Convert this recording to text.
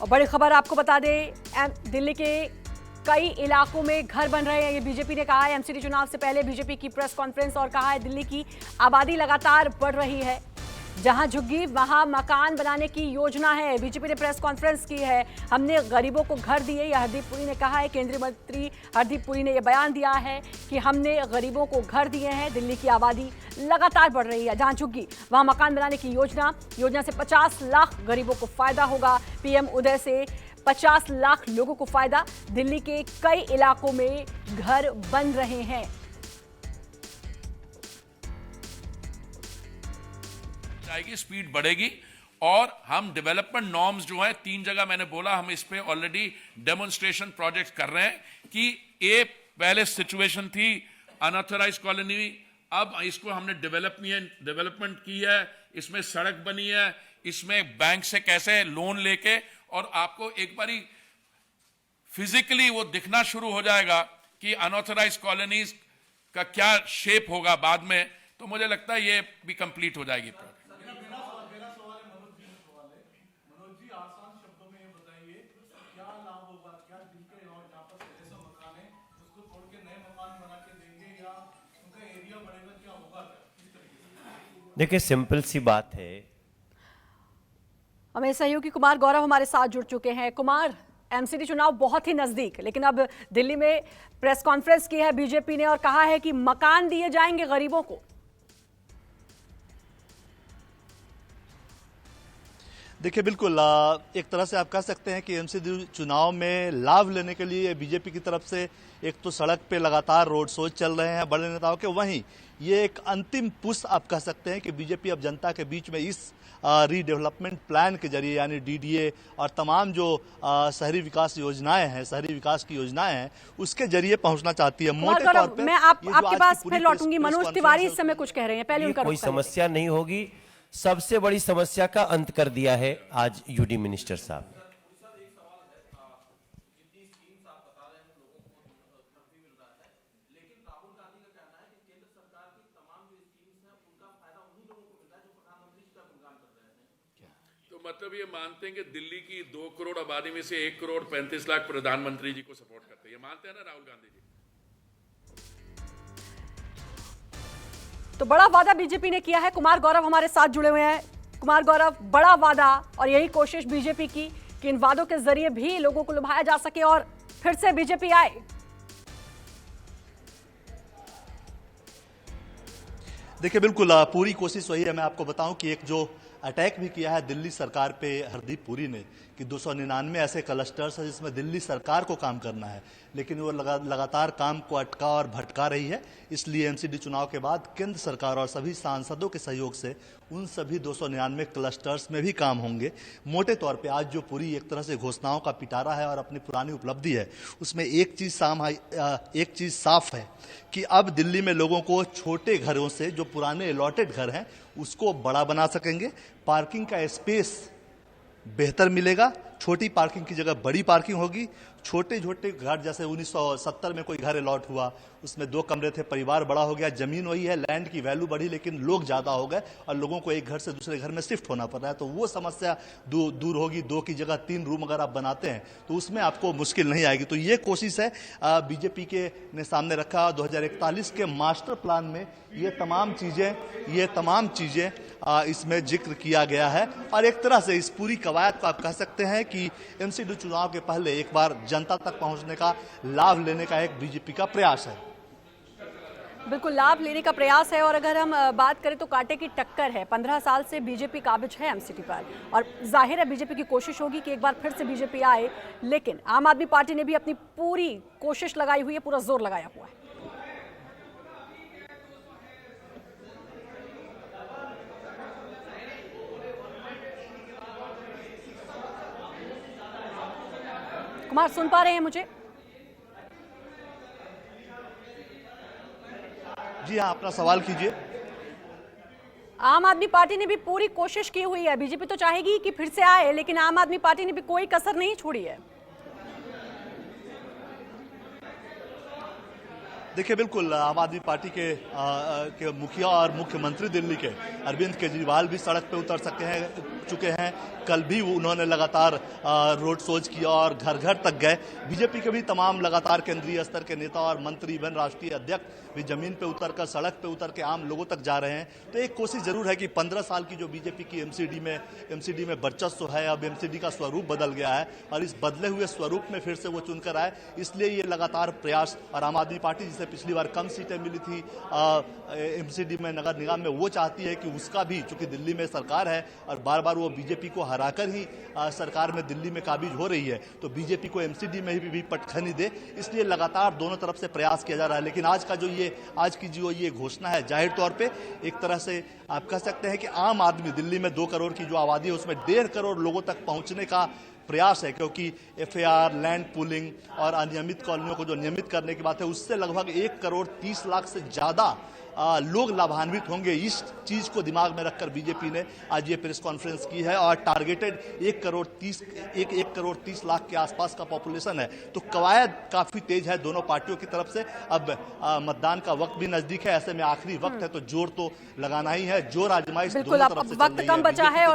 और बड़ी खबर आपको बता दें, दिल्ली के कई इलाकों में घर बन रहे हैं। ये बीजेपी ने कहा है। एमसीडी चुनाव से पहले बीजेपी की प्रेस कॉन्फ्रेंस और कहा है दिल्ली की आबादी लगातार बढ़ रही है, जहां झुग्गी वहां मकान बनाने की योजना है। बीजेपी ने प्रेस कॉन्फ्रेंस की है। हमने गरीबों को घर दिए, यह हरदीप पुरी ने कहा है। केंद्रीय मंत्री हरदीप पुरी ने यह बयान दिया है कि हमने गरीबों को घर दिए हैं। दिल्ली की आबादी लगातार बढ़ रही है, जहां झुग्गी वहां मकान बनाने की योजना से 50 लाख गरीबों को फायदा होगा। पीएम उदय से 50 लाख लोगों को फायदा। दिल्ली के कई इलाकों में घर बन रहे हैं। जाएगी, स्पीड बढ़ेगी और हम डेवलपमेंट नॉर्म्स जो है 3 जगह मैंने बोला, हम इस पे ऑलरेडी डेमोन्स्ट्रेशन प्रोजेक्ट कर रहे हैं कि ये पहले सिचुएशन थी अनऑथराइज्ड कॉलोनी, अब इसको हमने डेवलपमेंट की है, इसमें सड़क बनी है, इसमें बैंक से कैसे लोन लेके, और आपको एक बारी फिजिकली वो दिखना शुरू हो जाएगा कि अनऑथराइज्ड कॉलोनीज का क्या शेप होगा बाद में। तो मुझे लगता है ये भी कंप्लीट हो जाएगी। देखिए, सिंपल सी बात है। हमें सहयोगी कुमार गौरव हमारे साथ जुड़ चुके हैं। कुमार, एमसीडी चुनाव बहुत ही नजदीक, लेकिन अब दिल्ली में प्रेस कॉन्फ्रेंस की है बीजेपी ने और कहा है कि मकान दिए जाएंगे गरीबों को। देखिए, बिल्कुल एक तरह से आप कह सकते हैं कि एमसीडी चुनाव में लाभ लेने के लिए बीजेपी की तरफ से एक तो सड़क पे लगातार रोड शो चल रहे हैं बड़े नेताओं के, वहीं ये एक अंतिम पुश आप कह सकते हैं कि बीजेपी अब जनता के बीच में इस रीडेवलपमेंट प्लान के जरिए, यानी डीडीए और तमाम जो शहरी विकास योजनाएं हैं, शहरी विकास की योजनाएं हैं, उसके जरिए पहुंचना चाहती है। मोटे तौर पे मैं आपके पास फिर लौटूंगी। मनोज तिवारी इस समय कुछ कह रहे हैं, पहले उनका कोई समस्या नहीं होगी। सबसे बड़ी समस्या का अंत कर दिया है आज यूडी मिनिस्टर साहब। तो मतलब ये मानते हैं कि दिल्ली की 2 करोड़ आबादी में से 1 करोड़ 35 लाख प्रधानमंत्री जी को सपोर्ट करते हैं, ये मानते हैं ना राहुल गांधी जी? तो बड़ा वादा बीजेपी ने किया है। कुमार गौरव हमारे साथ जुड़े हुए हैं। कुमार गौरव, बड़ा वादा और यही कोशिश बीजेपी की कि इन वादों के जरिए भी लोगों को लुभाया जा सके और फिर से बीजेपी आए। देखिए, बिल्कुल पूरी कोशिश वही है। मैं आपको बताऊं कि एक जो अटैक भी किया है दिल्ली सरकार पे हरदीप पुरी ने कि 299 ऐसे क्लस्टर्स हैं जिसमें दिल्ली सरकार को काम करना है, लेकिन वो लगातार काम को अटका और भटका रही है। इसलिए एमसीडी चुनाव के बाद केंद्र सरकार और सभी सांसदों के सहयोग से उन सभी 299 क्लस्टर्स में भी काम होंगे। मोटे तौर पे आज जो पुरी एक तरह से घोषणाओं का पिटारा है और अपनी पुरानी उपलब्धि है, उसमें एक चीज़ साफ है कि अब दिल्ली में लोगों को छोटे घरों से, जो पुराने अलॉटेड घर हैं, उसको बड़ा बना सकेंगे। पार्किंग का स्पेस बेहतर मिलेगा, छोटी पार्किंग की जगह बड़ी पार्किंग होगी। छोटे छोटे घर, जैसे 1970 में कोई घर अलॉट हुआ, उसमें 2 कमरे थे, परिवार बड़ा हो गया, जमीन वही है, लैंड की वैल्यू बढ़ी, लेकिन लोग ज़्यादा हो गए और लोगों को एक घर से दूसरे घर में शिफ्ट होना पड़ रहा है। तो वो समस्या दूर होगी। 2 की जगह 3 रूम अगर आप बनाते हैं तो उसमें आपको मुश्किल नहीं आएगी। तो ये कोशिश है बीजेपी के ने सामने रखा। 2041 के मास्टर प्लान में ये तमाम चीज़ें इसमें जिक्र किया गया है। और एक तरह से इस पूरी कवायद को आप कह सकते हैं कि एमसीडी चुनाव के पहले एक बार जनता तक पहुंचने का, लाभ लेने का एक बीजेपी का प्रयास है। बिल्कुल, लाभ लेने का प्रयास है। और अगर हम बात करें तो कांटे की टक्कर है। 15 साल से बीजेपी काबिज है एमसीडी पर और जाहिर है बीजेपी की कोशिश होगी कि एक बार फिर से बीजेपी आए, लेकिन आम आदमी पार्टी ने भी अपनी पूरी कोशिश लगाई हुई है, पूरा जोर लगाया हुआ है। कुमार, सुन पा रहे हैं मुझे? जी हाँ, अपना सवाल कीजिए। आम आदमी पार्टी ने भी पूरी कोशिश की हुई है। बीजेपी तो चाहेगी कि फिर से आए, लेकिन आम आदमी पार्टी ने भी कोई कसर नहीं छोड़ी है। देखिए बिल्कुल आम आदमी पार्टी के मुखिया और मुख्यमंत्री दिल्ली के अरविंद केजरीवाल भी सड़क पे उतर चुके हैं। कल भी उन्होंने लगातार रोड शोज किया और घर घर तक गए। बीजेपी के भी तमाम लगातार केंद्रीय स्तर के नेता और मंत्री इवन राष्ट्रीय अध्यक्ष भी जमीन पे उतरकर सड़क पे उतर के आम लोगों तक जा रहे हैं। तो एक कोशिश जरूर है कि 15 साल की जो बीजेपी की एमसीडी में वर्चस्व है, अब एमसीडी का स्वरूप बदल गया है और इस बदले हुए स्वरूप में फिर से वो चुनकर आए, इसलिए ये लगातार प्रयास। और आम आदमी पार्टी जिसे पिछली बार कम सीटें मिली थी एमसीडी में, नगर निगम में, वो चाहती है कि उसका भी, चूंकि दिल्ली में सरकार है और बार बार वो बीजेपी को हराकर ही सरकार में दिल्ली में काबिज हो रही है, तो बीजेपी को एमसीडी में भी पटखनी दे, इसलिए लगातार दोनों तरफ से प्रयास किया जा रहा है। लेकिन आज की जो ये घोषणा है, जाहिर तौर पे एक तरह से आप कह सकते हैं कि आम आदमी, दिल्ली में 2 करोड़ की जो आबादी है उसमें 1.5 करोड़ लोगों तक पहुंचने का प्रयास है, क्योंकि एफएआर, लैंड पूलिंग और अनियमित कॉलोनियों को जो नियमित करने की बात है, उससे लगभग 1 करोड़ 30 लाख से ज्यादा लोग लाभान्वित होंगे। इस चीज को दिमाग में रखकर बीजेपी ने आज ये प्रेस कॉन्फ्रेंस की है और टारगेटेड 1 करोड़ 30 लाख के आसपास का पॉपुलेशन है। तो कवायद काफी तेज है दोनों पार्टियों की तरफ से। अब मतदान का वक्त भी नजदीक है, ऐसे में आखिरी वक्त है, तो जोर तो लगाना ही है। जोर आजमाइश बिल्कुल, दोनों अब तरफ से चल वक्त रही कम है। बचा है और